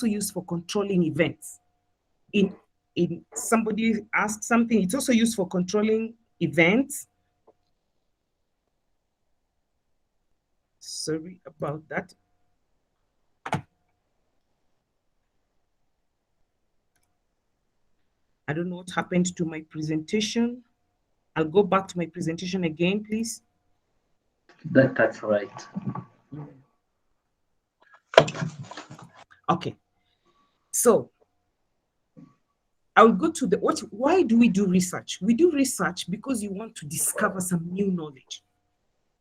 used for controlling events. In somebody asked something, it's also used for controlling events. Sorry about that. I don't know what happened to my presentation. I'll go back to my presentation again, please. That's right. Okay. So I'll go to the why do we do research? We do research because you want to discover some new knowledge.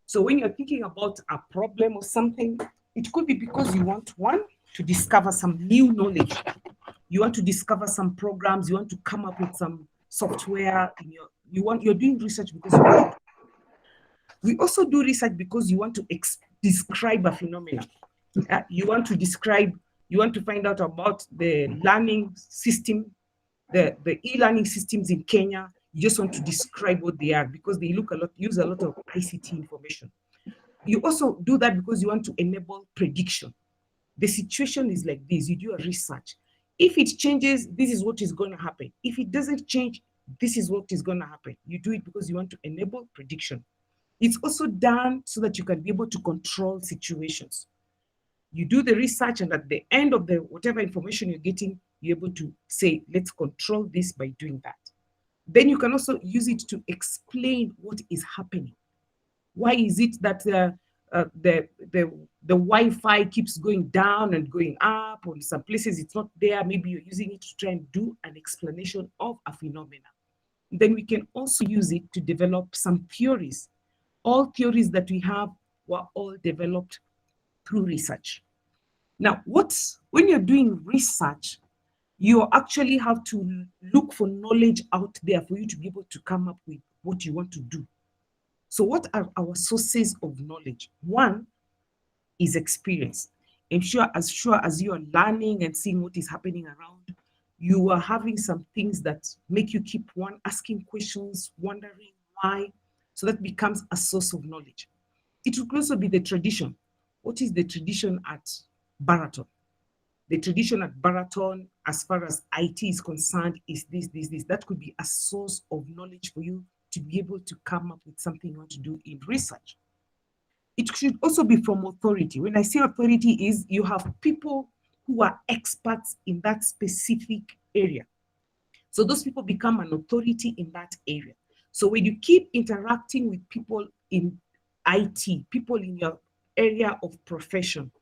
So when you're thinking about a problem or something, it could be because you want, one, to discover some new knowledge. You want to discover some programs, you want to come up with some software in you're doing research because you want to. We also do research because you want to describe a phenomenon. You want to find out about the learning system, the e-learning systems in Kenya. You just want to describe what they are because they use a lot of ICT information. You also do that because you want to enable prediction. The situation is like this, you do a research. If it changes, this is what is going to happen. If it doesn't change, this is what is going to happen. You do it because you want to enable prediction. It's also done so that you can be able to control situations. You do the research, and at the end of the whatever information you're getting, you're able to say, let's control this by doing that. Then you can also use it to explain what is happening. Why is it that the Wi-Fi keeps going down and going up, or in some places it's not there? Maybe you're using it to try and do an explanation of a phenomenon. Then we can also use it to develop some theories. All theories that we have were all developed through research. Now, when you're doing research, you actually have to look for knowledge out there for you to be able to come up with what you want to do. So what are our sources of knowledge? One is experience. I'm sure as you are learning and seeing what is happening around, you are having some things that make you keep asking questions, wondering why. So that becomes a source of knowledge. It will also be the tradition. What is the tradition at Baraton? The tradition at Baraton, as far as IT is concerned, is this. That could be a source of knowledge for you to be able to come up with something you want to do in research. It should also be from authority. When I say authority, is you have people who are experts in that specific area. So those people become an authority in that area. So when you keep interacting with people in IT, people in your area of profession,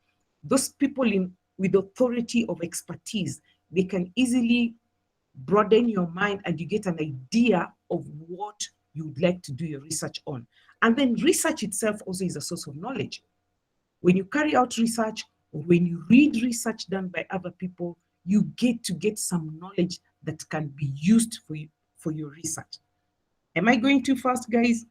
those people with authority of expertise, they can easily broaden your mind and you get an idea of what you would like to do your research on. And then research itself also is a source of knowledge. When you carry out research, or when you read research done by other people, you get some knowledge that can be used for your research. Am I going too fast, guys?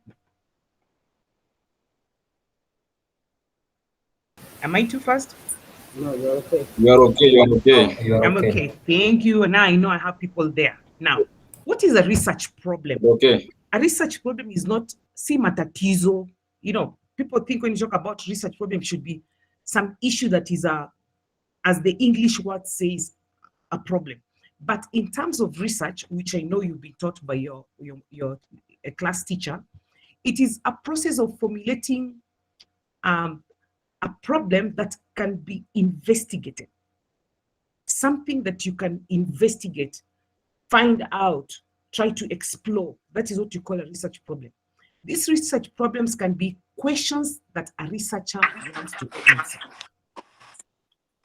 Am I too fast? No, you're okay. You're okay. You're okay. You're I'm okay. Thank you. Now I know I have people there. Now, what is a research problem? Okay. A research problem is not matatizo. People think when you talk about research problem, it should be some issue that is as the English word says, a problem. But in terms of research, which I know you've been taught by your class teacher, it is a process of formulating a problem that can be investigated. Something that you can investigate, find out, try to explore. That is what you call a research problem. These research problems can be questions that a researcher wants to answer.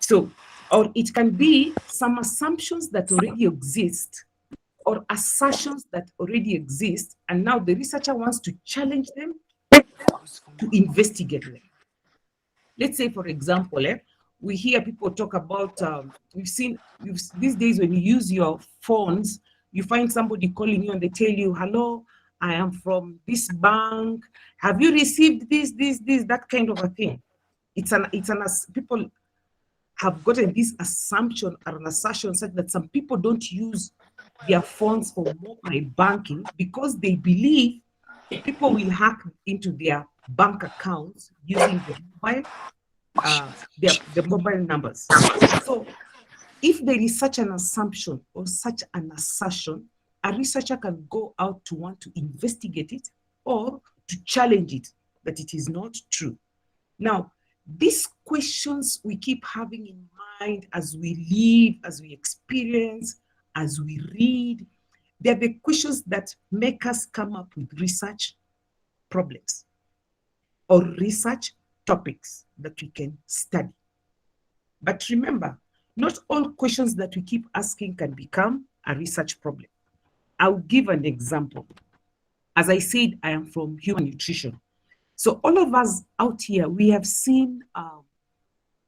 So, or it can be some assumptions that already exist or assertions that already exist, and now the researcher wants to challenge them, to investigate them. Let's say, for example, we hear people talk about, these days when you use your phones, you find somebody calling you and they tell you, hello, I am from this bank. Have you received this, that kind of a thing? People have gotten this assumption or an assertion such that some people don't use their phones for mobile banking because they believe people will hack into their bank accounts using the mobile numbers. So If there is such an assumption or such an assertion, a researcher can go out to want to investigate it or to challenge it, that it is not true. Now, these questions we keep having in mind as we live, as we experience, as we read, they're the questions that make us come up with research problems or research topics that we can study. But remember, not all questions that we keep asking can become a research problem. I'll give an example. As I said, I am from human nutrition. So all of us out here, we have seen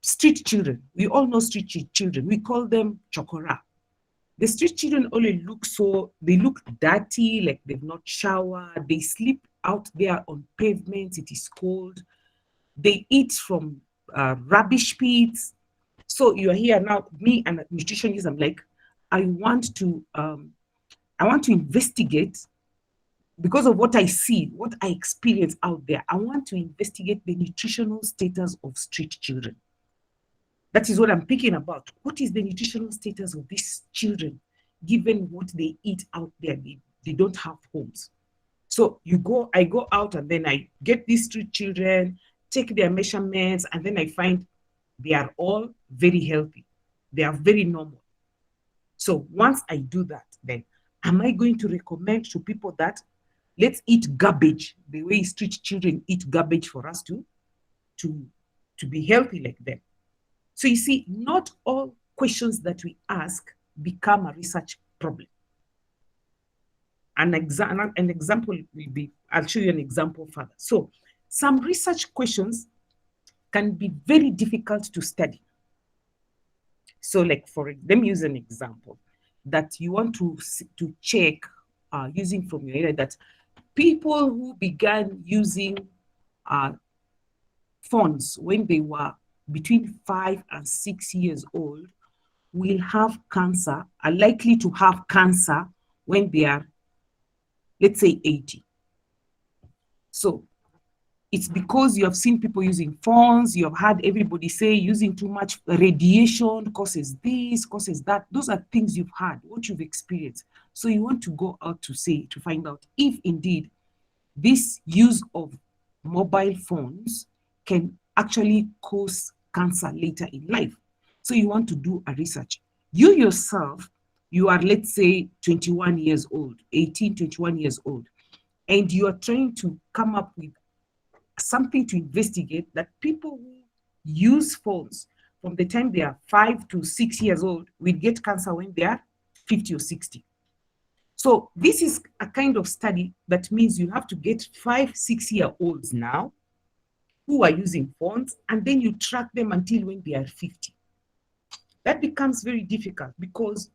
street children. We all know street children. We call them chokora. The street children only look they look dirty, like they've not showered. They sleep out there on pavements. It is cold. They eat from rubbish pits. So you're here now, me and a nutritionist, I'm like, I want to investigate because of what I see, what I experience out there. I want to investigate the nutritional status of street children. That is what I'm thinking about. What is the nutritional status of these children, given what they eat out there? They don't have homes. So I go out and then I get these street children, take their measurements, and then I find they are all very healthy. They are very normal. So once I do that, then am I going to recommend to people that let's eat garbage the way street children eat garbage for us to be healthy like them? So you see, not all questions that we ask become a research problem. An example will be, I'll show you an example further. So some research questions can be very difficult to study. So like let me use an example that you want to check using from your area, that people who began using phones when they were between 5 and 6 years old will have cancer, are likely to have cancer when they are, let's say, 80. So it's because you have seen people using phones, you have heard everybody say using too much radiation causes this, causes that. Those are things you've heard, what you've experienced. So you want to go out to find out if indeed this use of mobile phones can actually cause cancer later in life. So you want to do a research. You yourself, you are, let's say, 21 years old, 18, 21 years old, and you are trying to come up with something to investigate that people who use phones from the time they are 5 to 6 years old will get cancer when they are 50 or 60. So this is a kind of study that means you have to get 5, 6-year-olds now who are using phones, and then you track them until when they are 50. That becomes very difficult because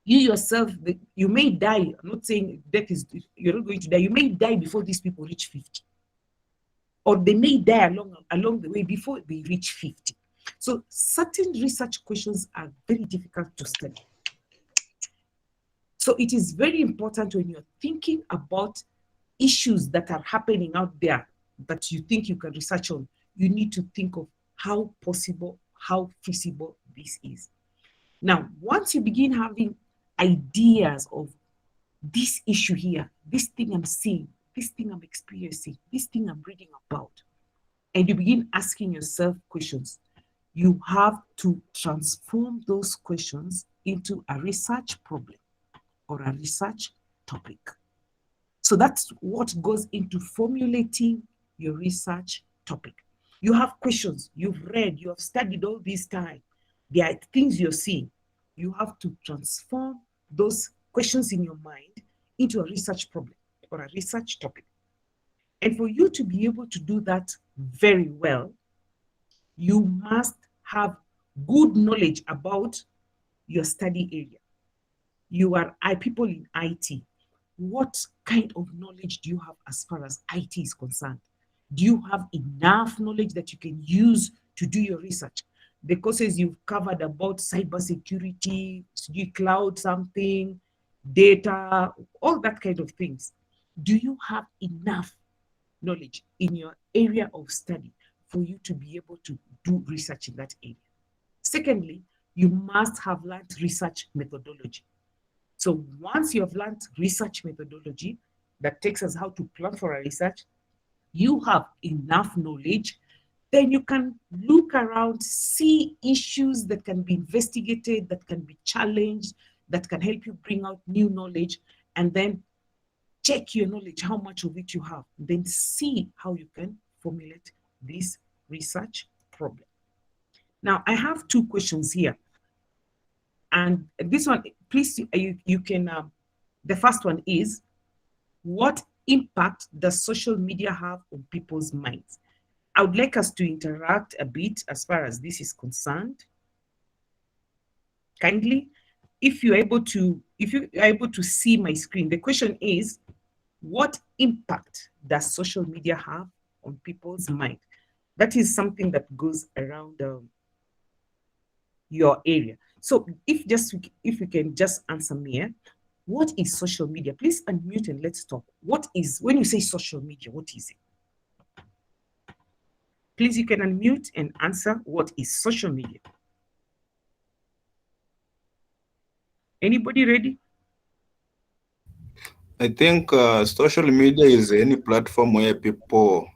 you yourself, you may die. I'm not saying death is, you're not going to die. You may die before these people reach 50. Or they may die along the way before they reach 50. So certain research questions are very difficult to study. So it is very important when you're thinking about issues that are happening out there that you think you can research on, you need to think of how possible, how feasible this is. Now, once you begin having ideas of this issue here, this thing I'm seeing, this thing I'm experiencing, this thing I'm reading about, and you begin asking yourself questions, you have to transform those questions into a research problem or a research topic. So that's what goes into formulating your research topic. You have questions, you've read, you have studied all this time. There are things you're seeing. You have to transform those questions in your mind into a research problem or a research topic. And for you to be able to do that very well, you must have good knowledge about your study area. You are people in IT. What kind of knowledge do you have as far as IT is concerned? Do you have enough knowledge that you can use to do your research? The courses you've covered about cybersecurity, cloud something, data, all that kind of things. Do you have enough knowledge in your area of study for you to be able to do research in that area? Secondly, you must have learned research methodology. So once you have learned research methodology that takes us how to plan for a research, you have enough knowledge, then you can look around, see issues that can be investigated, that can be challenged, that can help you bring out new knowledge, and then check your knowledge, how much of it you have, then see how you can formulate this research problem. Now, I have two questions here. And this one, please, you can, the first one is, what impact does social media have on people's minds? I would like us to interact a bit as far as this is concerned. Kindly, if you're able to see my screen, the question is, what impact does social media have on people's mind? That is something that goes around your area. So if you can just answer me, what is social media? Please unmute and let's talk. What is, when you say social media, what is it? Please, you can unmute and answer, what is social media? Anybody ready? I think social media is any platform where people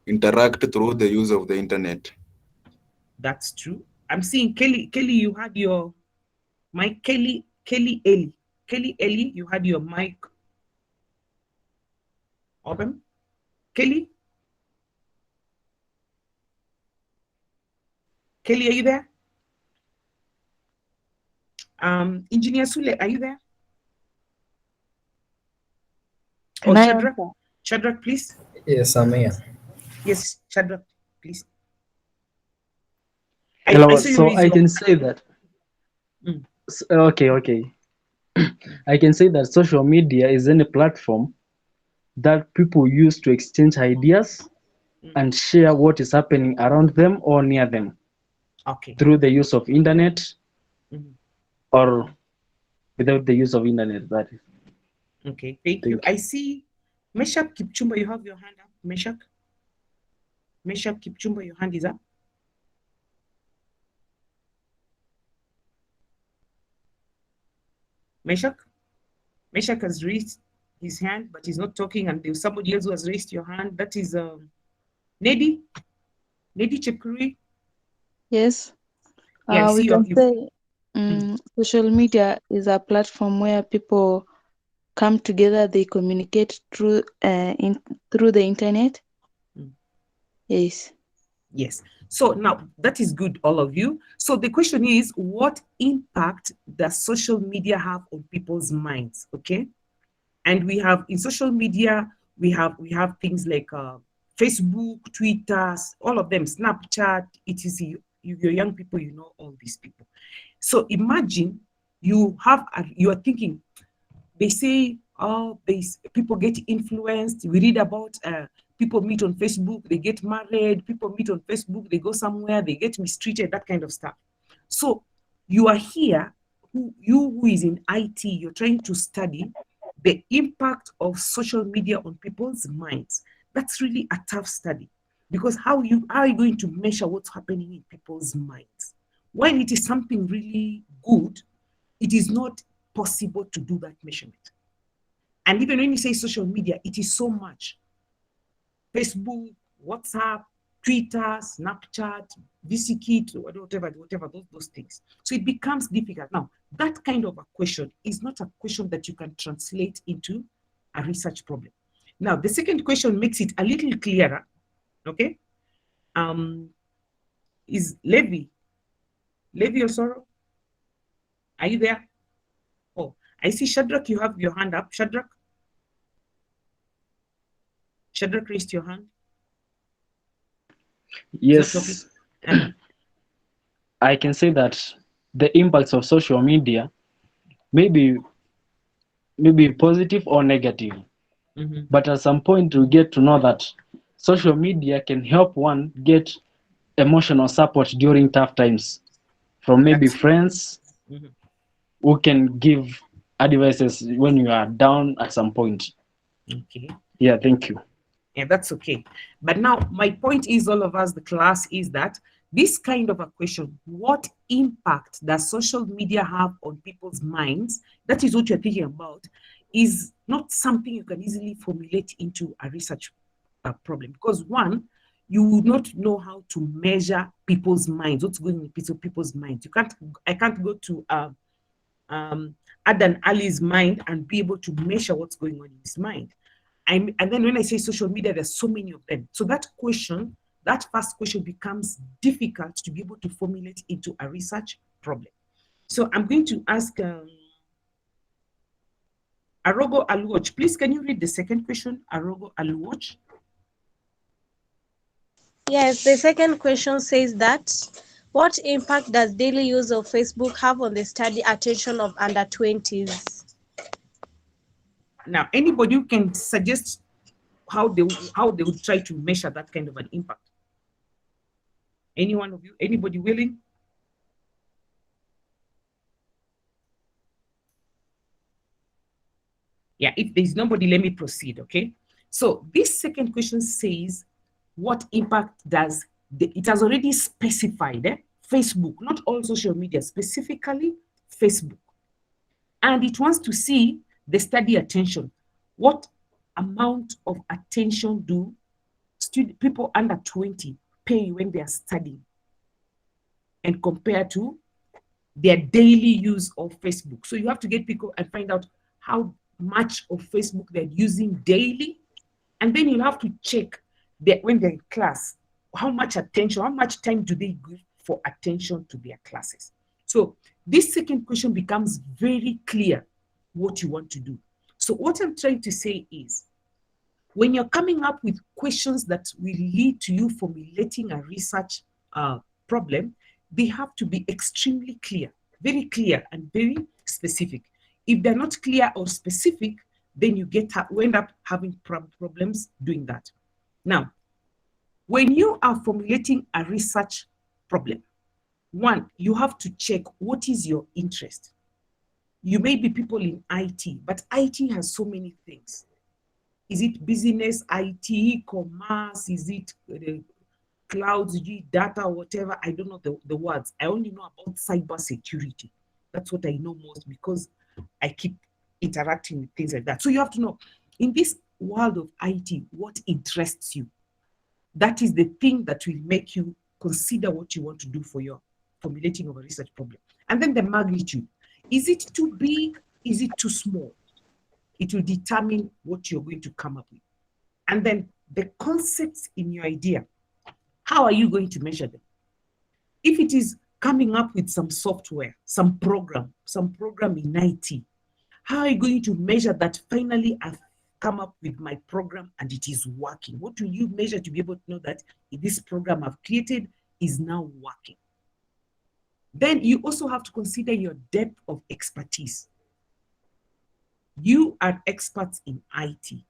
interact through the use of the internet. That's true. I'm seeing Kelly. Kelly, you had your mic. Kelly Ellie, you had your mic open. Kelly, are you there? Engineer Sule, are you there? Can Oh, I Shadrach. answer? Shadrach, please. Yes, I'm here. Yes, Shadrach, please. Hello. I saw you So raise I your. can say that. Mm. Okay. I can say that social media is any platform that people use to exchange ideas and share what is happening around them or near them Okay. through the use of internet Mhm. or without the use of internet. That is. Okay, thank you. Thank you. I see Meshak Kipchumba, you have your hand up. Meshak Kipchumba, your hand is up. Meshak has raised his hand, but he's not talking, and there's somebody else who has raised your hand. That is Nedi Chepkuri. Yes, Yeah, I we see can you. say Mm, social media is a platform where people come together, they communicate through the internet. mm. Yes. Yes. So now that is good, all of you. So the question is, what impact does social media have on people's minds? Okay. And we have in social media, we have things like Facebook, Twitter, all of them, Snapchat, etc. You're young people, you know all these people. So imagine you are thinking, they say, oh, people get influenced. We read about people meet on Facebook, they get married. People meet on Facebook, they go somewhere, they get mistreated, that kind of stuff. So you are here, who is in IT, you're trying to study the impact of social media on people's minds. That's really a tough study, because how are you going to measure what's happening in people's minds? When it is something really good, it is not possible to do that measurement. And even when you say social media, it is so much. Facebook, WhatsApp, Twitter, Snapchat, VCKit, whatever, those things. So it becomes difficult. Now, that kind of a question is not a question that you can translate into a research problem. Now, the second question makes it a little clearer. Okay. Is Levi Osoro? Are you there? Oh, I see Shadrach, you have your hand up. Shadrach raised your hand. He's not talking. Yes, I can say that the impacts of social media may be positive or negative. Mhm. But at some point, we get to know that social media can help one get emotional support during tough times from maybe That's friends mhm. who can give advices when you are down at some point. Okay. Yeah, thank you. Yeah, that's okay. But now my point is, all of us, the class, is that this kind of a question, what impact does social media have on people's minds? That is what you're thinking about, is not something you can easily formulate into a research problem. Because one, you would not know how to measure people's minds, what's going on in people's minds. I can't go to Adan Ali's mind and be able to measure what's going on in his mind. And then when I say social media, there's so many of them. So that first question becomes difficult to be able to formulate into a research problem. So I'm going to ask Arogo Aluoch. Please, can you read the second question, Arogo Aluoch? Yes, the second question says that, what impact does daily use of Facebook have on the study attention of under 20s? Now, anybody who can suggest how they would try to measure that kind of an impact? Any one of you? Anybody willing? Yeah, if there's nobody, let me proceed, okay? So this second question says, what impact does it has already specified, Facebook, not all social media, specifically Facebook. And it wants to see the study attention. What amount of attention do people under 20 pay when they are studying, and compare to their daily use of Facebook? So you have to get people and find out how much of Facebook they're using daily, and then you'll have to check that when they're in class, how much attention, how much time do they give for attention to their classes. So this second question becomes very clear what you want to do. So what I'm trying to say is, when you're coming up with questions that will lead to you formulating a research problem, they have to be extremely clear, very clear and very specific. If they're not clear or specific, then you end up having problems doing that. Now, when you are formulating a research problem, one, you have to check what is your interest. You may be people in IT, but IT has so many things. Is it business, IT, commerce? Is it cloud, data, whatever? I don't know the words. I only know about cyber security. That's what I know most, because I keep interacting with things like that. So you have to know, in this world of IT, what interests you. That is the thing that will make you consider what you want to do for your formulating of a research problem. And then the magnitude. Is it too big? Is it too small? It will determine what you're going to come up with. And then the concepts in your idea, how are you going to measure them? If it is coming up with some software, some program in IT, how are you going to measure that finally I've come up with my program and it is working? What will you measure to be able to know that this program I've created is now working? Then you also have to consider your depth of expertise. You are experts in IT.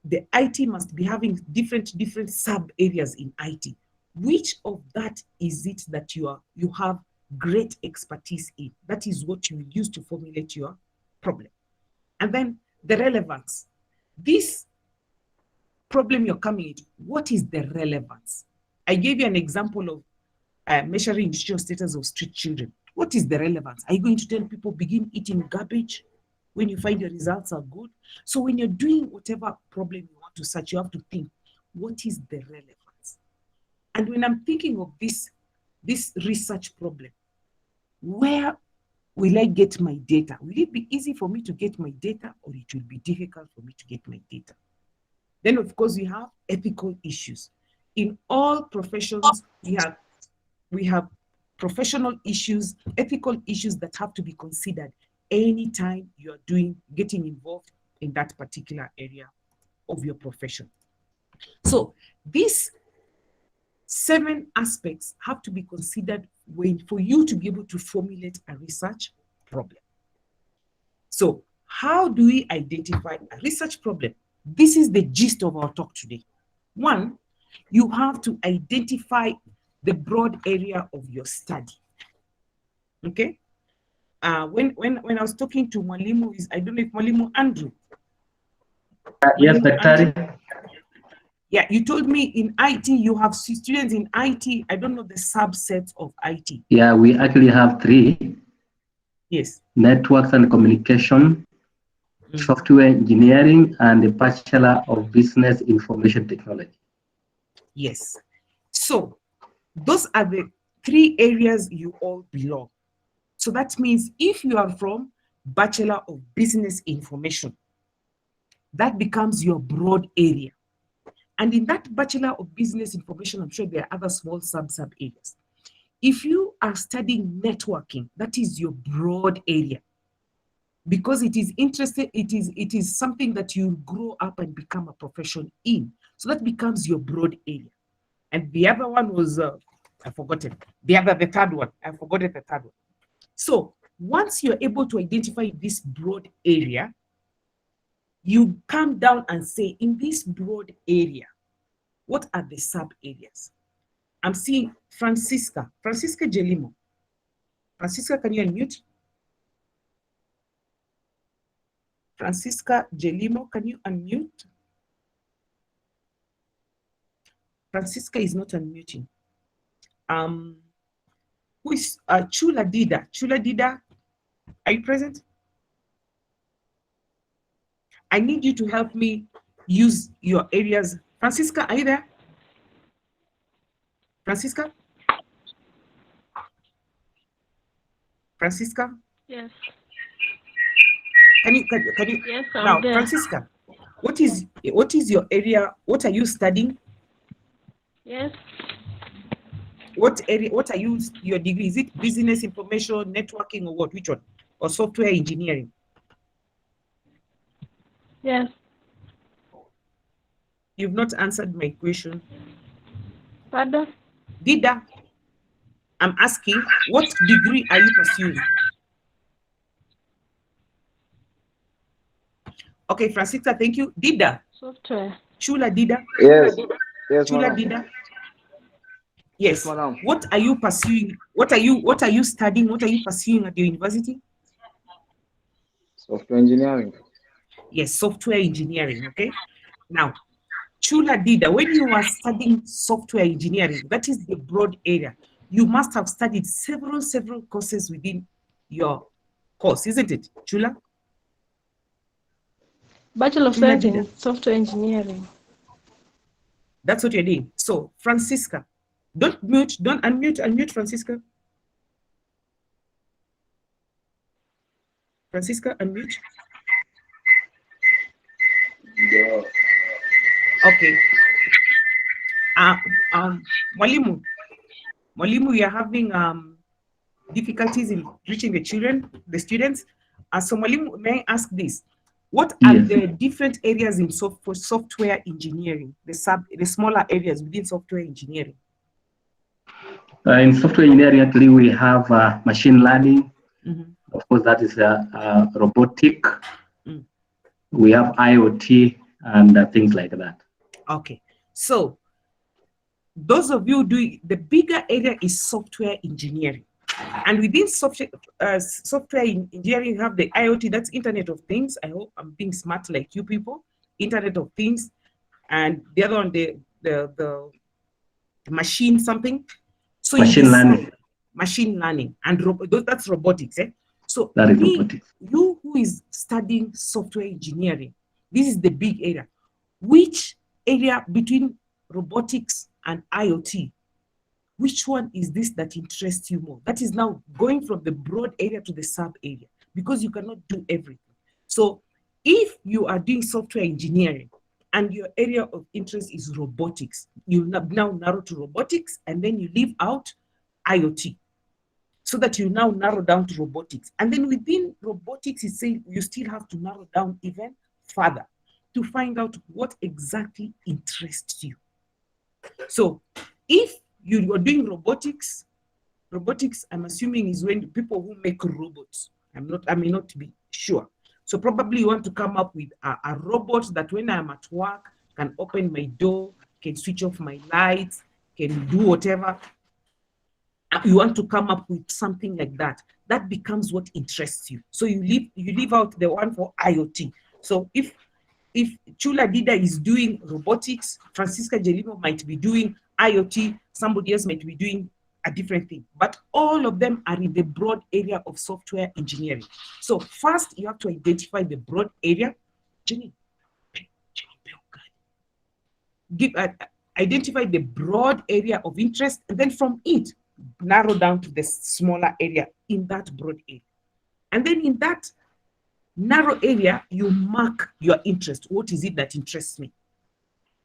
The IT must be having different sub areas in IT. Which of that is it that you have great expertise in? That is what you use to formulate your problem. And then the relevance. This problem you're coming at, what is the relevance? I gave you an example of measuring nutritional status of street children. What is the relevance? Are you going to tell people begin eating garbage when you find your results are good? So when you're doing whatever problem you want to search, you have to think, what is the relevance? And when I'm thinking of this research problem, where will I get my data? Will it be easy for me to get my data, or it will be difficult for me to get my data? Then, of course, we have ethical issues. In all professions, we have professional issues, ethical issues that have to be considered anytime you're getting involved in that particular area of your profession. So these 7 aspects have to be considered for you to be able to formulate a research problem. So how do we identify a research problem? This is the gist of our talk today. 1, you have to identify the broad area of your study. Okay? When I was talking to Mwalimu, I don't know if Mwalimu Andrew. Yes, Daktari. Yeah, you told me in IT you have students in IT. I don't know the subsets of IT. Yeah, we actually have three: Yes. networks and communication, software engineering, and the Bachelor of Business Information Technology. Yes. So those are the three areas you all belong. So that means if you are from Bachelor of Business Information, that becomes your broad area. And in that Bachelor of Business Information, I'm sure there are other small sub areas. If you are studying networking, that is your broad area. Because it is interested, it is something that you grow up and become a profession in. So that becomes your broad area. And the other one was I forgot it. The third one. I forgot it, the third one. So once you're able to identify this broad area, you come down and say, in this broad area, what are the sub areas? I'm seeing Francisca Gelimo. Francisca, can you unmute? Francisca Gelimo, can you unmute? Francisca is not unmuting. Who is Chula Dida? Chula Dida, are you present? I need you to help me use your areas. Francisca, are you there? Francisca? Francisca? Yes. Can you Yes, now, I'm there. Francisca, what is your area? What are you studying? Yes. What area, what are you, your degree? Is it business information, networking, or what? Which one? Or software engineering? Yes. You've not answered my question. Pardon? Dida, I'm asking, what degree are you pursuing? Okay, Francisca, thank you. Dida. Software. Chula Dida. Yes. Yes, Chula madam. Dida. Yes. madam. What are you pursuing? What are you studying? What are you pursuing at your university? Software engineering. Yes, software engineering. Okay. Now, Chula Dida, when you are studying software engineering, that is the broad area. You must have studied several courses within your course, isn't it, Chula? Bachelor of Chula Science in Dida. Software Engineering. That's what you're doing. So, Francisca, don't unmute, Francisca. Francisca, unmute. Yeah. Okay. Mwalimu, we are having difficulties in reaching the students. So Mwalimu, may I ask this? What are Yes. the different areas in for software engineering, the smaller areas within software engineering? In software engineering, actually, we have machine learning. Of course, that is robotic. We have IoT and things like that. Okay, so those of you doing the bigger area is software engineering, and within software engineering, you have the IoT, that's Internet of Things. I hope I'm being smart like you people. Internet of Things, and the other one, the machine something. So machine learning. Machine learning, and that's robotics. So that is robotics. You who is studying software engineering, this is the big area. Which area between robotics and IoT, which one is this that interests you more? That is now going from the broad area to the sub area, because you cannot do everything. So if you are doing software engineering and your area of interest is robotics, you now narrow to robotics, and then you leave out IoT, so that you now narrow down to robotics. And then within robotics, you still have to narrow down even further to find out what exactly interests you. So if you are doing robotics, I'm assuming is when people who make robots. I may not be sure. So probably you want to come up with a robot that when I'm at work can open my door, can switch off my lights, can do whatever. You want to come up with something like that. That becomes what interests you. So you leave out the one for IoT. So if if Chula Dida is doing robotics, Francisca Jelimo might be doing IoT, somebody else might be doing a different thing. But all of them are in the broad area of software engineering. So first, you have to identify the broad area. Identify the broad area of interest, and then from it, narrow down to the smaller area in that broad area. And then in that narrow area, you mark your interest. What is it that interests me?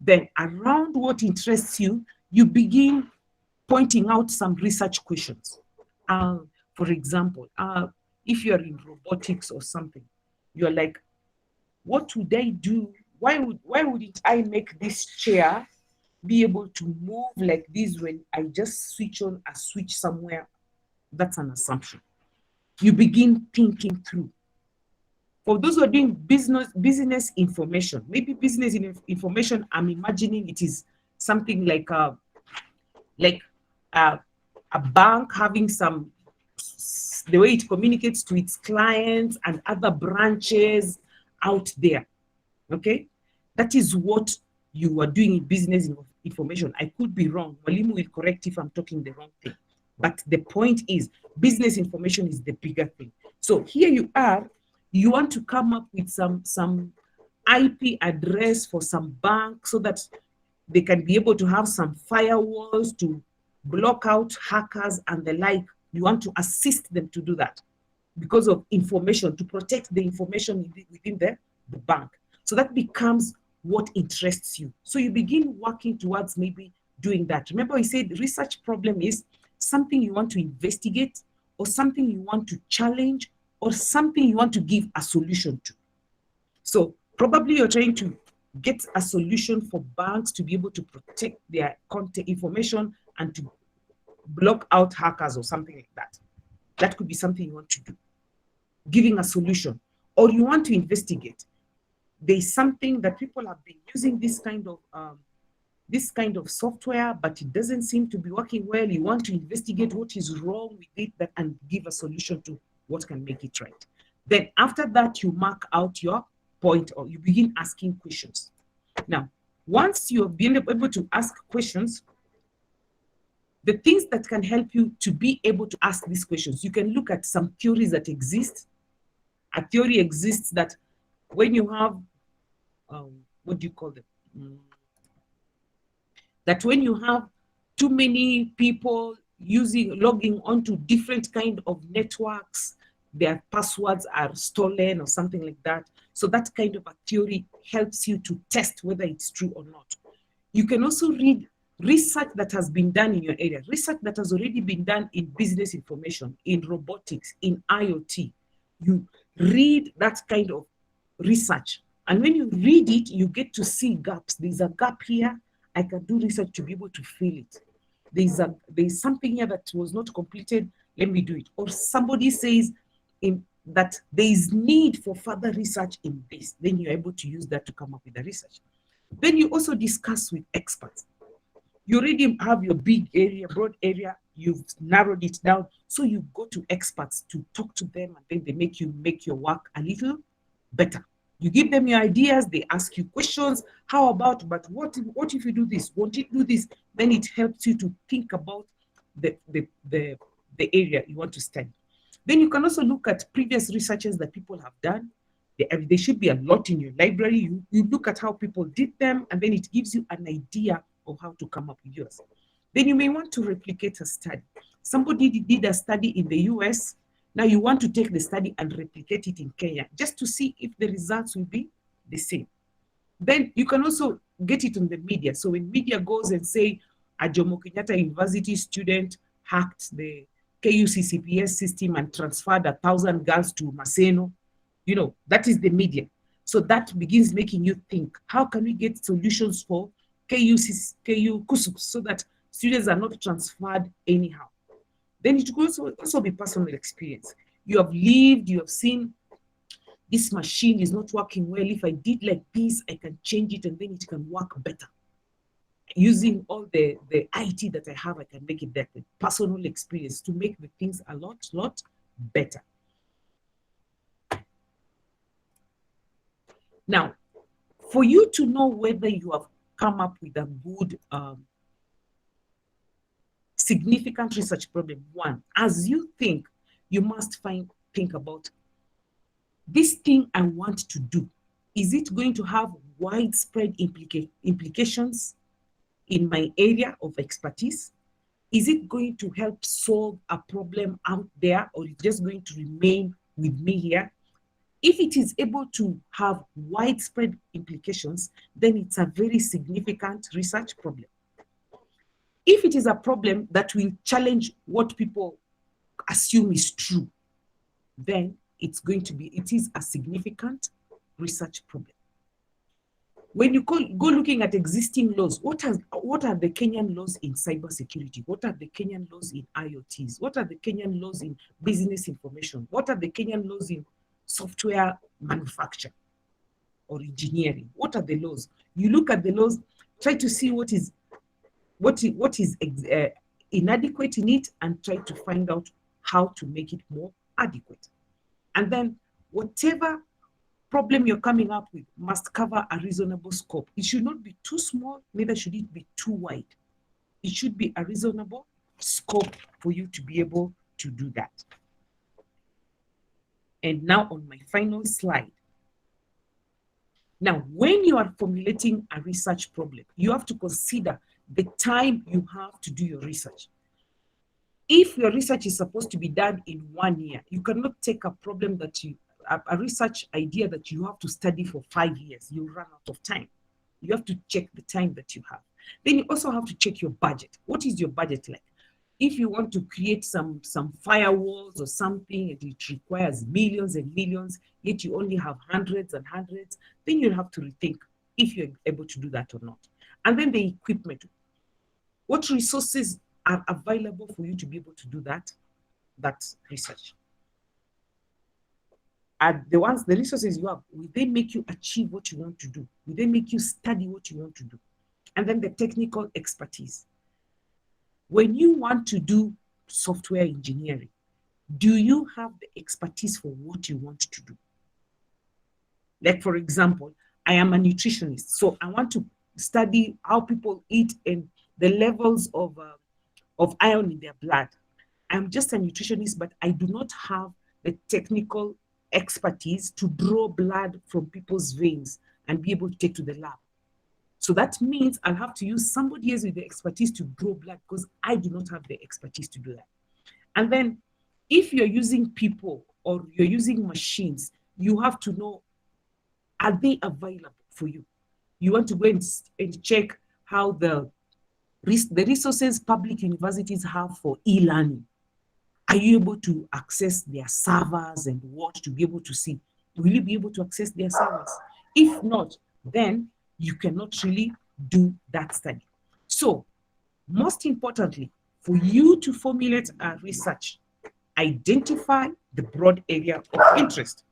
Then around what interests you, you begin pointing out some research questions. For example, if you're in robotics or something, you're like, what would I do? Why wouldn't I make this chair be able to move like this when I just switch on a switch somewhere? That's an assumption. You begin thinking through. For those who are doing business information, maybe business information, I'm imagining it is something like a bank having the way it communicates to its clients and other branches out there. Okay, that is what you are doing in business information. I could be wrong. Walimu will correct if I'm talking the wrong thing. But the point is, business information is the bigger thing. So here you are, you want to come up with some IP address for some bank so that they can be able to have some firewalls to block out hackers and the like. You want to assist them to do that because of information, to protect the information within the bank. So that becomes what interests you. So you begin working towards maybe doing that. Remember, I said research problem is something you want to investigate, or something you want to challenge, or something you want to give a solution to. So probably you're trying to get a solution for banks to be able to protect their content information and to block out hackers or something like that. That could be something you want to do, giving a solution. Or you want to investigate. There's something that people have been using this kind of software, but it doesn't seem to be working well. You want to investigate what is wrong with it and give a solution to what can make it right. Then after that, you mark out your point, or you begin asking questions. Now, once you have been able to ask questions, the things that can help you to be able to ask these questions, you can look at some theories that exist. A theory exists that when you have, what do you call them? That when you have too many people logging onto different kind of networks, their passwords are stolen or something like that. So that kind of a theory helps you to test whether it's true or not. You can also read research that has been done in your area, research that has already been done in business information, in robotics, in IoT. You read that kind of research. And when you read it, you get to see gaps. There's a gap here. I can do research to be able to fill it. There's something here that was not completed. Let me do it. Or somebody says that there is need for further research in this. Then you're able to use that to come up with the research. Then you also discuss with experts. You already have your big area, broad area. You've narrowed it down. So you go to experts to talk to them, and then they make you make your work a little better. You give them your ideas, they ask you questions. How about, but what if you do this? Won't it do this? Then it helps you to think about the area you want to study. Then you can also look at previous researches that people have done. There should be a lot in your library. You look at how people did them, and then it gives you an idea of how to come up with yours. Then you may want to replicate a study. Somebody did a study in the US. Now you want to take the study and replicate it in Kenya, just to see if the results will be the same. Then you can also get it on the media. So when media goes and say, a Jomo Kenyatta University student hacked the KUCCPS system and transferred 1,000 girls to Maseno, that is the media. So that begins making you think, how can we get solutions for KU KUCCPS so that students are not transferred anyhow? Then it could also be personal experience. You have lived, you have seen this machine is not working well. If I did like this, I can change it and then it can work better. Using all the IT that I have, I can make it better. Personal experience to make the things a lot better. Now, For you to know whether you have come up with a good significant research problem, one, as you think, you must think about this thing I want to do. Is it going to have widespread implications in my area of expertise? Is it going to help solve a problem out there, or is it just going to remain with me here? If it is able to have widespread implications, then it's a very significant research problem. If it is a problem that will challenge what people assume is true, then it is a significant research problem. When you go looking at existing laws, what are the Kenyan laws in cybersecurity? What are the Kenyan laws in IoTs? What are the Kenyan laws in business information? What are the Kenyan laws in software manufacture or engineering? What are the laws? You look at the laws, try to see what is inadequate in it, and try to find out how to make it more adequate. And then whatever problem you're coming up with must cover a reasonable scope. It should not be too small, neither should it be too wide. It should be a reasonable scope for you to be able to do that. And now on my final slide. Now, when you are formulating a research problem, you have to consider the time you have to do your research. If your research is supposed to be done in 1 year, you cannot take a problem a research idea that you have to study for 5 years. You run out of time. You have to check the time that you have. Then you also have to check your budget. What is your budget like? If you want to create some firewalls or something, and it requires millions and millions, yet you only have hundreds and hundreds, then you have to rethink if you're able to do that or not. And then the equipment. What resources are available for you to be able to do that research? Are the resources you have, will they make you achieve what you want to do? Will they make you study what you want to do? And then the technical expertise. When you want to do software engineering, do you have the expertise for what you want to do? Like, for example, I am a nutritionist, so I want to study how people eat and the levels of iron in their blood. I'm just a nutritionist, but I do not have the technical expertise to draw blood from people's veins and be able to take to the lab. So that means I'll have to use somebody else with the expertise to draw blood, because I do not have the expertise to do that. And then if you're using people or you're using machines, you have to know, are they available for you? You want to go and check how the resources public universities have for e-learning. Are you able to access their servers and what to be able to see? Will you be able to access their servers? If not, then you cannot really do that study. So, most importantly, for you to formulate a research, identify the broad area of interest.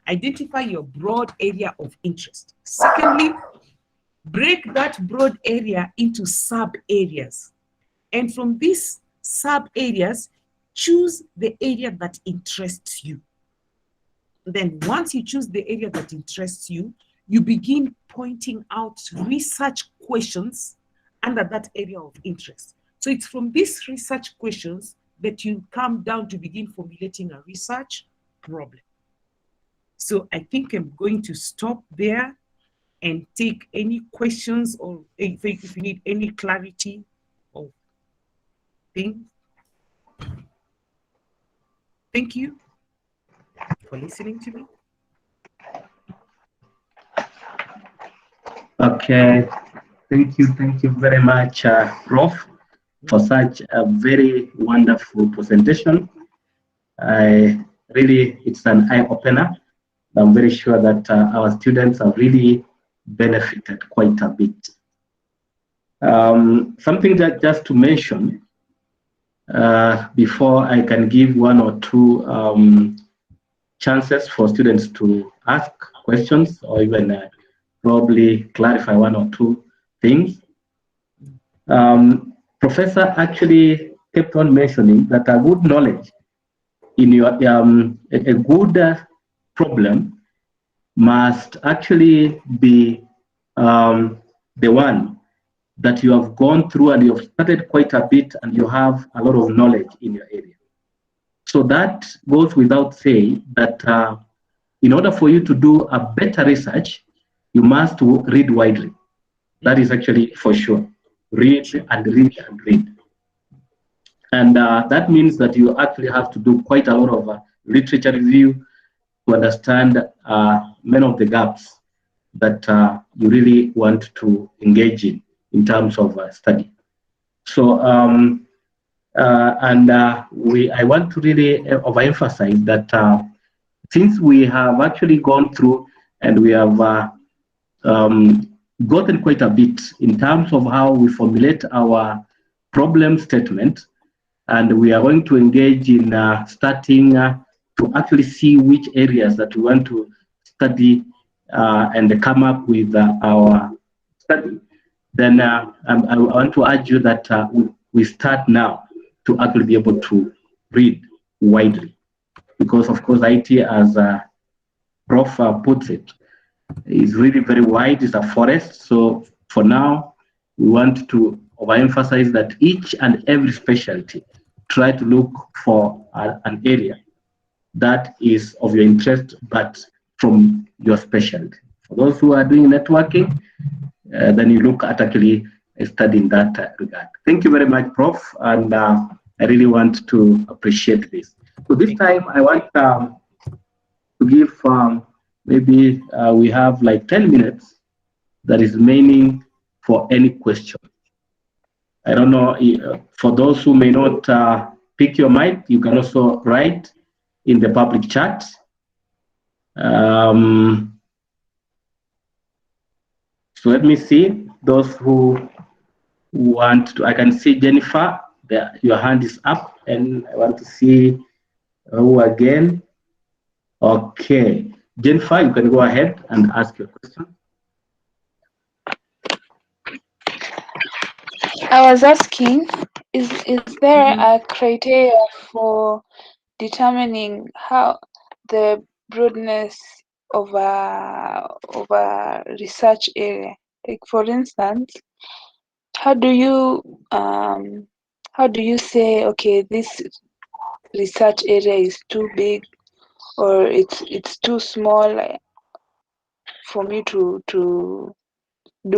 Identify your broad area of interest. Secondly, break that broad area into sub-areas. And from these sub-areas, choose the area that interests you. Then once you choose the area that interests you, you begin pointing out research questions under that area of interest. So it's from these research questions that you come down to begin formulating a research problem. So I think I'm going to stop there and take any questions, or if you need any clarity or things. Thank you for listening to me. Okay, thank you very much, Prof, for such a very wonderful presentation. It's an eye-opener. I'm very sure that our students have really benefited quite a bit. Something that just to mention, before I can give one or two chances for students to ask questions or even probably clarify one or two things. Professor actually kept on mentioning that a good knowledge in your a good problem must actually be the one that you have gone through and you have studied quite a bit and you have a lot of knowledge in your area. So that goes without saying that in order for you to do a better research, you must read widely. That is actually for sure. Read and read and read. And that means that you actually have to do quite a lot of literature review to understand many of the gaps that you really want to engage in terms of study. So, I want to really overemphasize that since we have actually gone through and we have gotten quite a bit in terms of how we formulate our problem statement, and we are going to engage in starting to actually see which areas that we want to study and come up with our study, then I want to urge you that we start now to actually be able to read widely. Because, of course, IT, as Prof puts it, is really very wide, it's a forest. So for now, we want to overemphasize that each and every specialty, try to look for an area that is of your interest, but from your specialty. For those who are doing networking, then you look at actually studying that regard. Thank you very much, Prof. And I really want to appreciate this. So this time I want to give maybe we have like 10 minutes that is remaining for any question. I don't know, for those who may not pick your mic, you can also write in the public chat. So let me see those who want to. I can see Jennifer, your hand is up, and I want to see who again. Okay, Jennifer, you can go ahead and ask your question. I was asking, is there a criteria for determining how the broadness of a research area? Like, for instance, how do you say, okay, this research area is too big or it's too small for me to do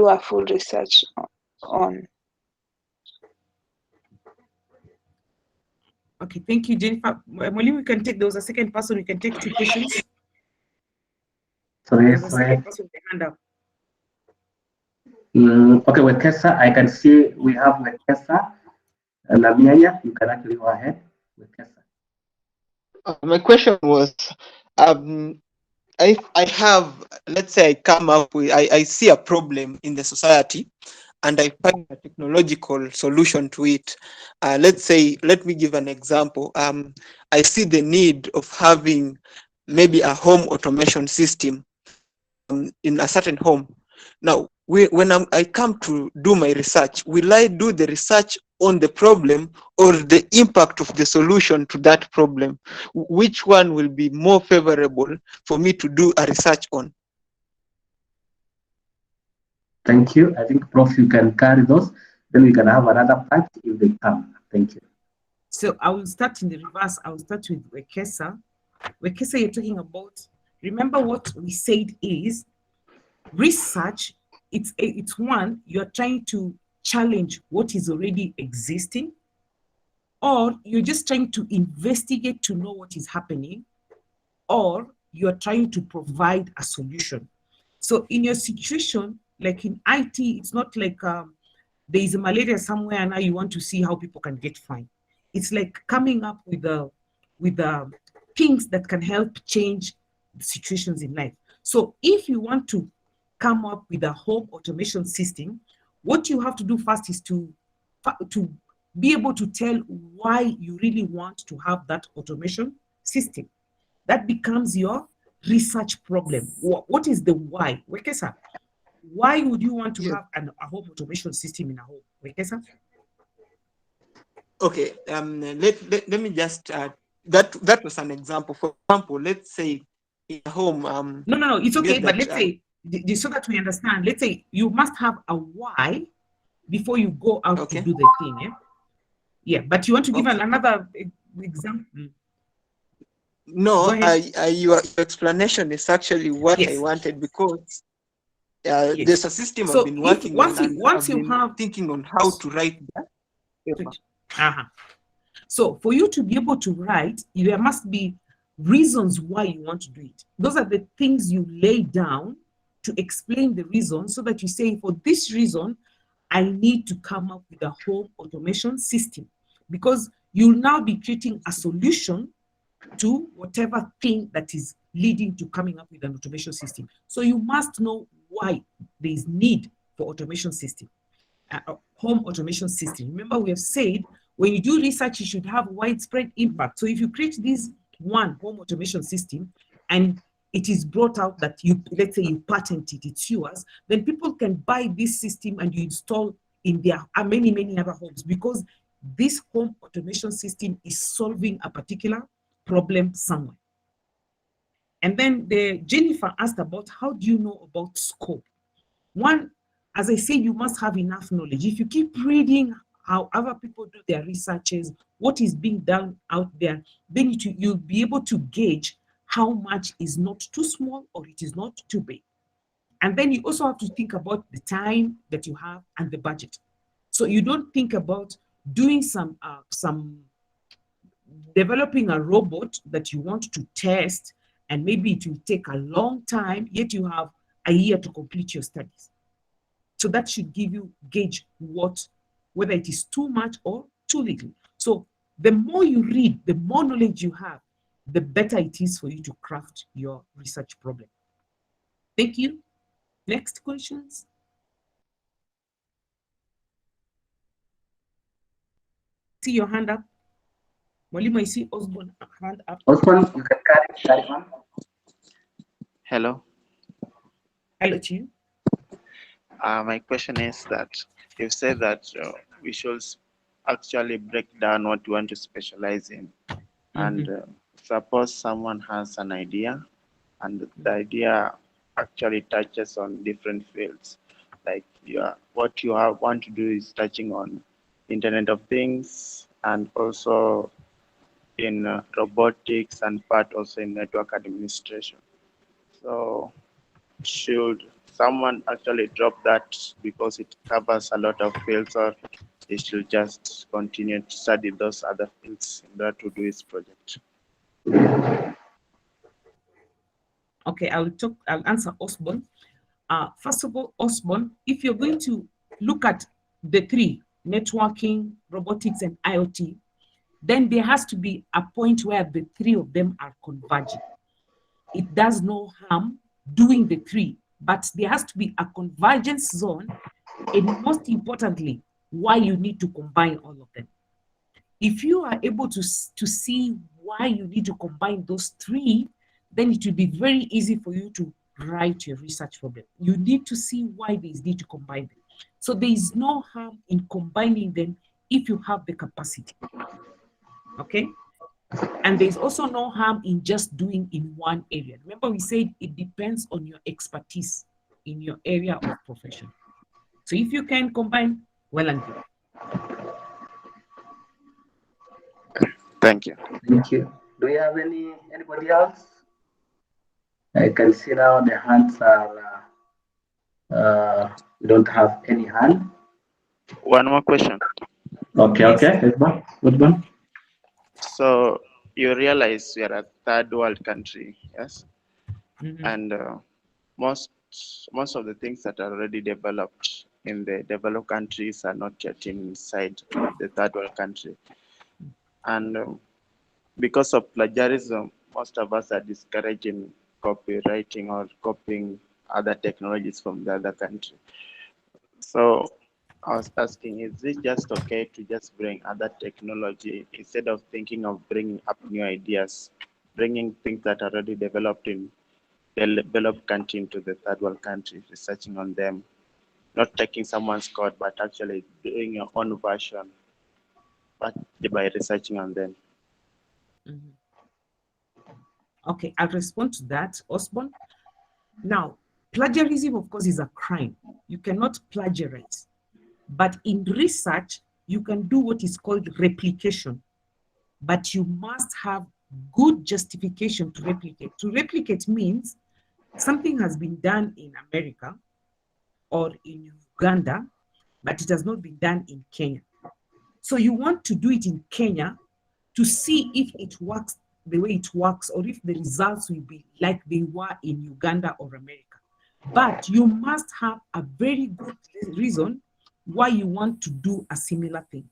a full research on? Okay, thank you, Jennifer. Molly, we can take, there was a second person, we can take two questions. Sorry. Second person with the hand up. Okay, with Kesa, I can see we have with Kesa and Lamianya. You can actually go ahead with Kesa. My question was, I have, let's say I come up with, I see a problem in the society and I find a technological solution to it. Let's say, let me give an example. I see the need of having maybe a home automation system in a certain home. Now, when I come to do my research, will I do the research on the problem or the impact of the solution to that problem? Which one will be more favorable for me to do a research on? Thank you. I think, Prof, you can carry those. Then we can have another part if they come. Thank you. So I will start in the reverse. I will start with Wekesa. Wekesa, you're talking about, remember what we said is research, it's one, you're trying to challenge what is already existing, or you're just trying to investigate to know what is happening, or you're trying to provide a solution. So in your situation, like in IT, it's not like there is a malaria somewhere and now you want to see how people can get fine. It's like coming up with things that can help change situations in life. So if you want to come up with a home automation system, what you have to do first is to be able to tell why you really want to have that automation system. That becomes your research problem. What is the why? Wekesa, why would you want to have a home automation system in a home? Wekesa? Okay, let me just, that was an example. For example, let's say in a home. No, it's you okay. get But that, let's say, so that we understand, let's say you must have a why before you go out okay. to do the thing. Eh? Yeah, but you want to give Okay. another example? No, Go ahead. your explanation is actually what I Yes. wanted, because Yes. there's a system I've So been if working on, and once I've you been have thinking on how to write that paper. So for you to be able to write, there must be reasons why you want to do it. Those are the things you lay down to explain the reason, so that you say, for this reason, I need to come up with a home automation system, because you'll now be creating a solution to whatever thing that is leading to coming up with an automation system. So you must know why there is need for automation system, home automation system. Remember, we have said when you do research, you should have widespread impact. So if you create this one home automation system and it is brought out that you, let's say you patent it, it's yours, then people can buy this system and you install in their many other homes, because this home automation system is solving a particular problem somewhere. And then Jennifer asked about, how do you know about scope? One, as I say, you must have enough knowledge. If you keep reading how other people do their researches, what is being done out there, then you'll be able to gauge how much is not too small or it is not too big. And then you also have to think about the time that you have and the budget. So you don't think about doing some developing a robot that you want to test, and maybe it will take a long time, yet you have a year to complete your studies. So that should give you gauge whether it is too much or too little. So the more you read, the more knowledge you have, the better it is for you to craft your research problem. Thank you. Next questions. See your hand up. Mwalimu, I see Osborne hand up. Osborne, you can carry on. Hello. Hello to you. My question is that you said that we should actually break down what we want to specialize in. And suppose someone has an idea, and the idea actually touches on different fields. Like what you want to do is touching on Internet of Things, and also in robotics, and part also in network administration. So should someone actually drop that because it covers a lot of fields, or he should just continue to study those other fields in order to do his project? Okay, I'll answer Osborne. First of all, Osborne, if you're going to look at the three, networking, robotics, and IoT, then there has to be a point where the three of them are converging. It does no harm doing the three, but there has to be a convergence zone, and most importantly, why you need to combine all of them. If you are able to see why you need to combine those three, then it will be very easy for you to write your research problem. You need to see why there is need to combine them. So there is no harm in combining them if you have the capacity. Okay? And there's also no harm in just doing in one area. Remember, we said it depends on your expertise in your area of profession. So if you can combine, well and good. Thank you. Thank you. Do you have anybody else? I can see now the hands are, we don't have any hand. One more question. Okay, Yes. okay. Good one. So you realize we are a third world country, yes? And most of the things that are already developed in the developed countries are not yet inside the third world country. And because of plagiarism, most of us are discouraging copywriting or copying other technologies from the other country. So I was asking, is it just okay to just bring other technology instead of thinking of bringing up new ideas, bringing things that are already developed in the developed country into the third world country, researching on them, not taking someone's code, but actually doing your own version, but by researching on them? Okay, I'll respond to that, Osborne. Now, plagiarism, of course, is a crime. You cannot plagiarize. But in research, you can do what is called replication. But you must have good justification to replicate. To replicate means something has been done in America or in Uganda, but it has not been done in Kenya. So you want to do it in Kenya to see if it works the way it works, or if the results will be like they were in Uganda or America. But you must have a very good reason why you want to do a similar thing.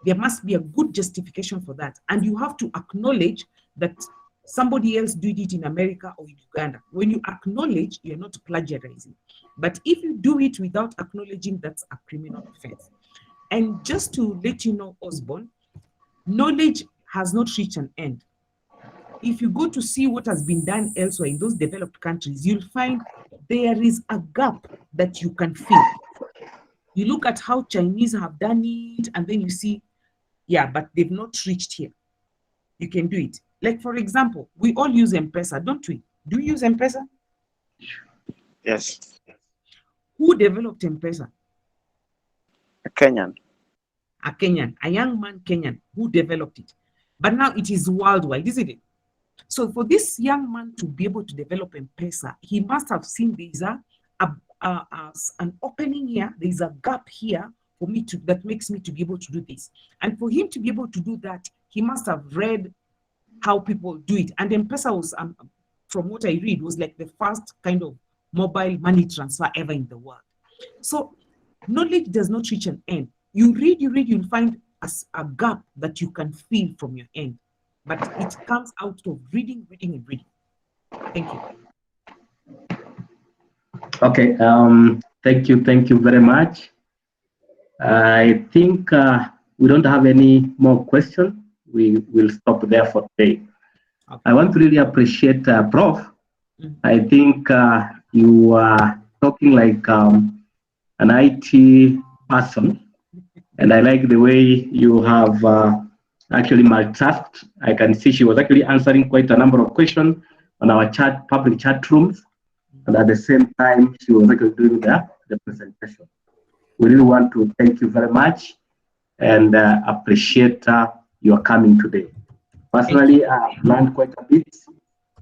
There must be a good justification for that. And you have to acknowledge that somebody else did it in America or in Uganda. When you acknowledge, you're not plagiarizing. But if you do it without acknowledging, that's a criminal offense. And just to let you know, Osborne, knowledge has not reached an end. If you go to see what has been done elsewhere in those developed countries, you'll find there is a gap that you can fill. You look at how Chinese have done it, and then you see, yeah, but they've not reached here. You can do it. Like, for example, we all use M-Pesa, don't we? Do you use M-Pesa? Yes. Who developed M-Pesa? A Kenyan. A Kenyan, a young man Kenyan who developed it. But now it is worldwide, isn't it? So for this young man to be able to develop M-Pesa, he must have seen there's an opening here, there's a gap here for me to, that makes me to be able to do this. And for him to be able to do that, he must have read how people do it. And M-Pesa was, from what I read, was like the first kind of mobile money transfer ever in the world. So knowledge does not reach an end. You read, you'll find a gap that you can fill from your end. But it comes out of reading. Thank you. Okay, thank you very much. I think we don't have any more questions. We will stop there for today. Okay. I want to really appreciate Prof. I think you are talking like an IT person, and I like the way you have actually multitasked. I can see she was actually answering quite a number of questions on our public chat rooms, and at the same time, she was actually doing the presentation. We really want to thank you very much and appreciate your coming today. Personally, I've learned quite a bit,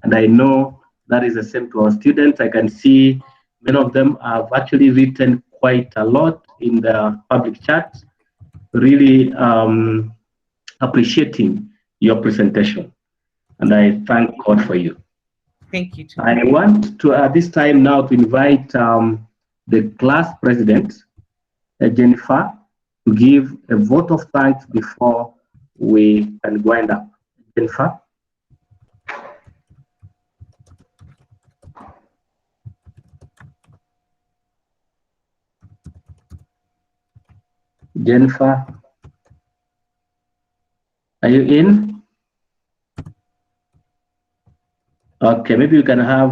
and I know that is the same to our students. I can see many of them have actually written quite a lot in the public chat, really appreciating your presentation, and I thank God for you. Thank you too. I want to at this time now to invite the class president, Jennifer, to give a vote of thanks before we can wind up. Jennifer. Jennifer, are you in? Okay, maybe you can have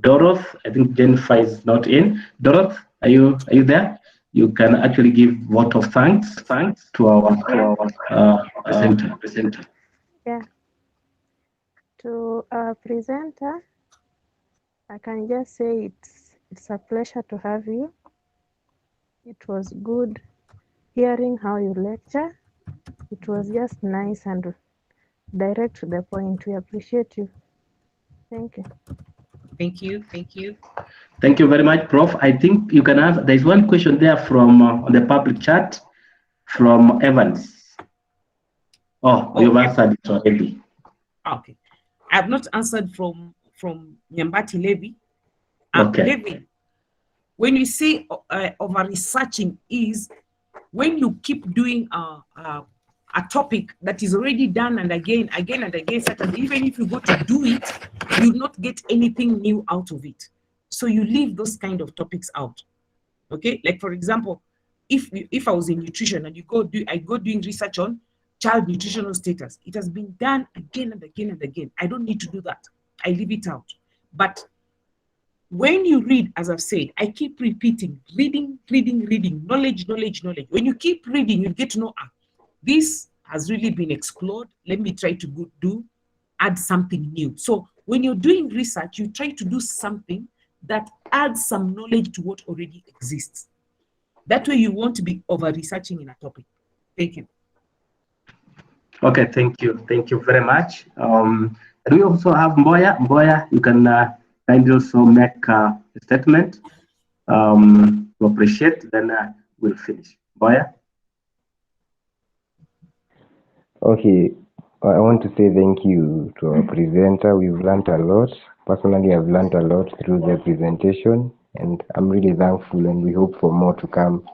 Doroth. I think Jennifer is not in. Doroth, are you there? You can actually give vote of thanks to our presenter. Yeah. To our presenter, I can just say it's a pleasure to have you. It was good hearing how you lecture. It was just nice and direct to the point. We appreciate you. Thank you. Thank you. Thank you very much, Prof. I think you can answer. There's one question there from on the public chat from Evans. You've answered it already. Okay. I have not answered from Nyambati Levy. Okay. Levy, when you say over researching is when you keep doing a topic that is already done and again, such as even if you go to do it, you will not get anything new out of it. So you leave those kind of topics out. Okay, like for example, if I was in nutrition and I go doing research on child nutritional status, it has been done again and again and again. I don't need to do that. I leave it out. But when you read, as I've said, I keep repeating, reading, knowledge. When you keep reading, you get to know, this has really been explored. Let me try to do add something new. So when you're doing research, you try to do something that adds some knowledge to what already exists. That way you won't be over-researching in a topic. Thank you. Okay, thank you. Thank you very much. And we also have Mboya. Mboya, you can kindly also make a statement to appreciate, then we'll finish. Mboya? Okay, I want to say thank you to our presenter. We've learned a lot. Personally, I've learned a lot through the presentation, and I'm really thankful, and we hope for more to come.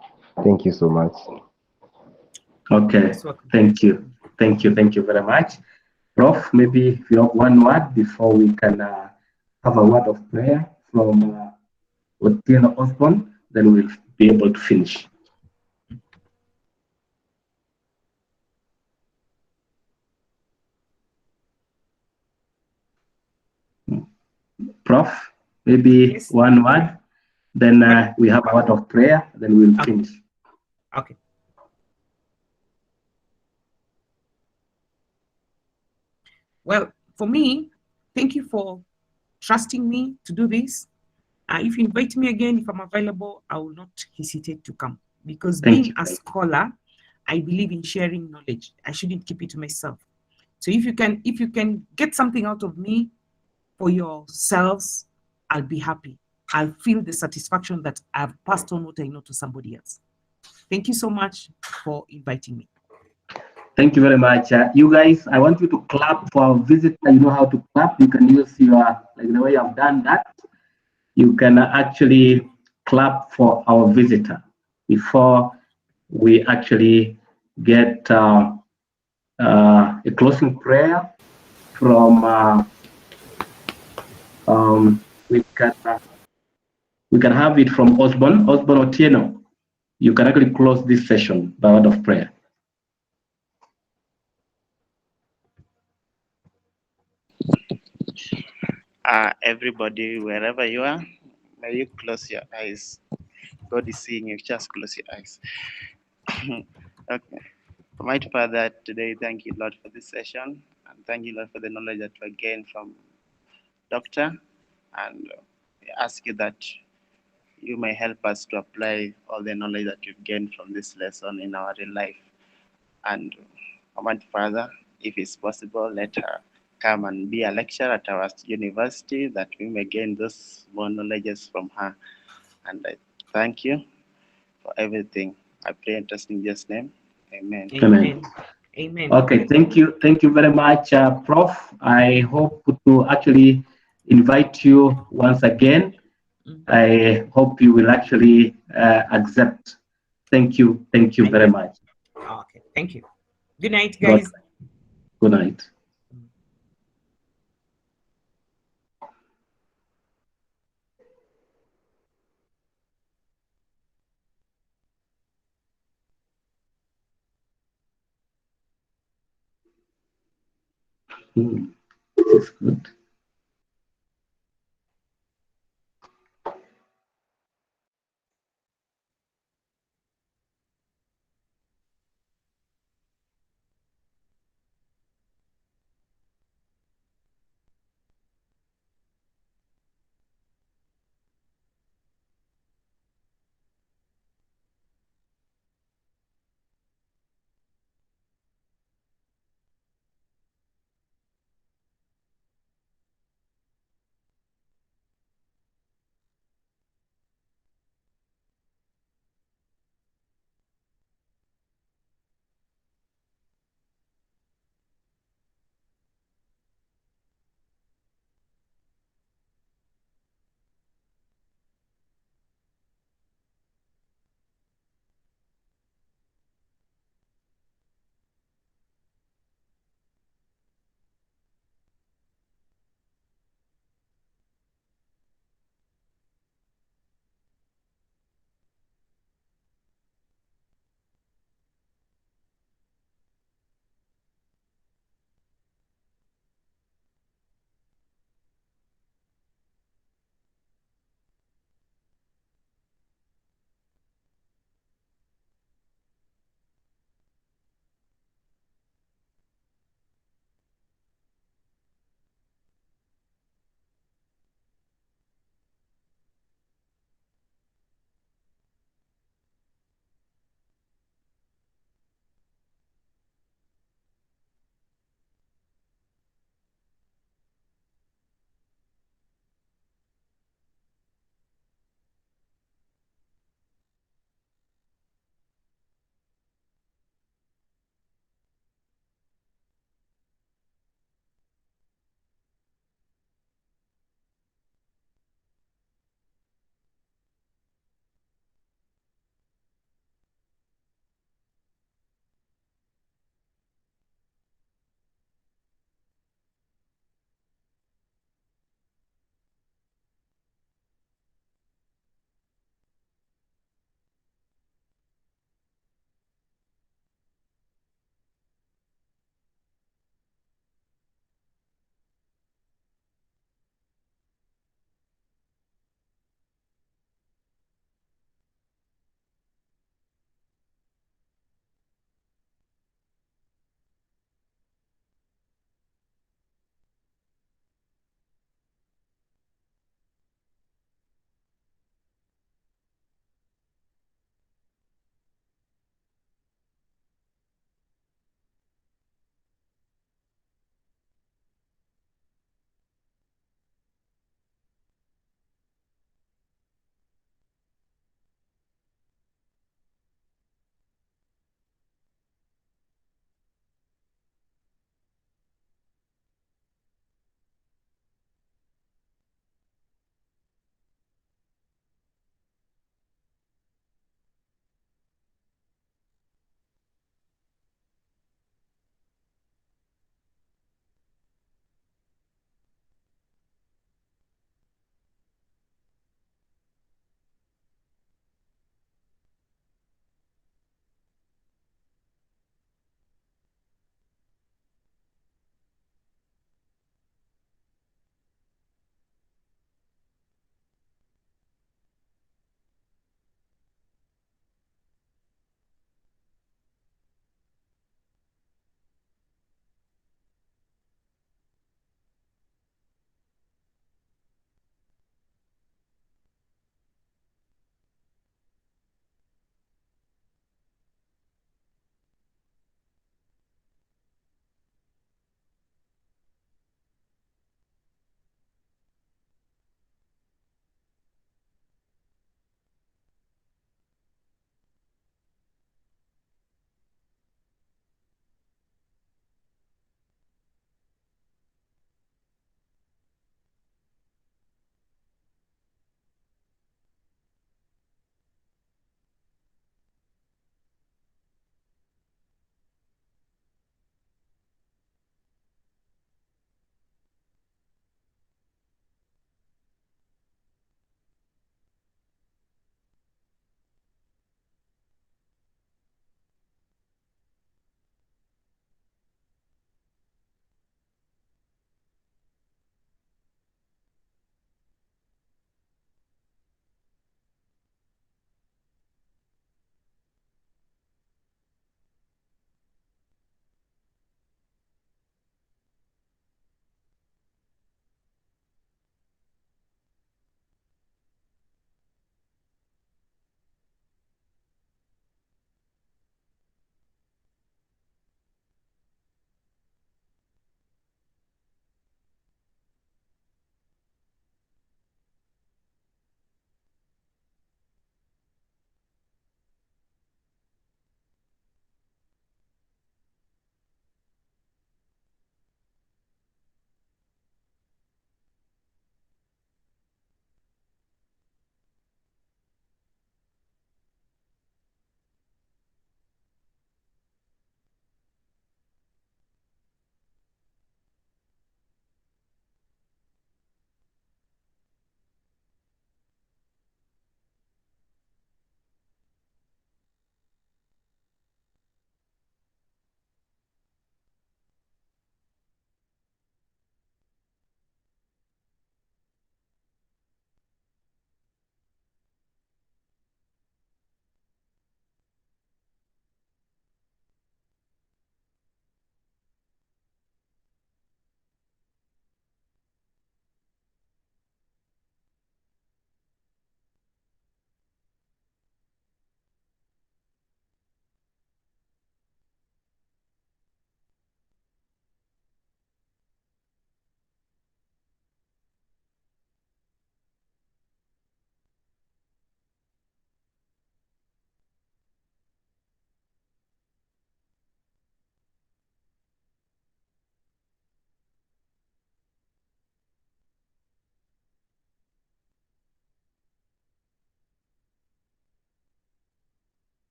Thank you so much. Okay, thank you. Thank you. Thank you very much. Prof, maybe if you have one word before we can have a word of prayer from Otieno Osborne, then we'll be able to finish. Prof, maybe Yes. one word, then we have a word of prayer, then we'll finish. Okay. Well, for me, thank you for trusting me to do this. If you invite me again, if I'm available, I will not hesitate to come, because being a scholar, I believe in sharing knowledge. I shouldn't keep it to myself. So if you can get something out of me for yourselves, I'll be happy. I'll feel the satisfaction that I've passed on what I know to somebody else. Thank you so much for inviting me. Thank you very much. You guys, I want you to clap for our visitor. You know how to clap. You can use your, like the way I've done that. You can actually clap for our visitor before we actually get a closing prayer from we can have it from Osborne Otieno. You can actually close this session by word of prayer. Everybody, wherever you are, may you close your eyes. God is seeing you. Just close your eyes. Okay. Mighty Father, today, thank you, Lord, for this session. And thank you, Lord, for the knowledge that we gained from Doctor. And we ask you that you may help us to apply all the knowledge that we've gained from this lesson in our real life. And Almighty Father, if it's possible, let her come and be a lecturer at our university, that we may gain those more knowledges from her. And I thank you for everything. I pray in trusting Jesus' name. Amen. Amen. Amen. Okay, thank you. Thank you very much, Prof. I hope to actually invite you once again. I hope you will actually accept. Thank you. Thank you very much. Okay, thank you. Good night, guys. Good night. This is good.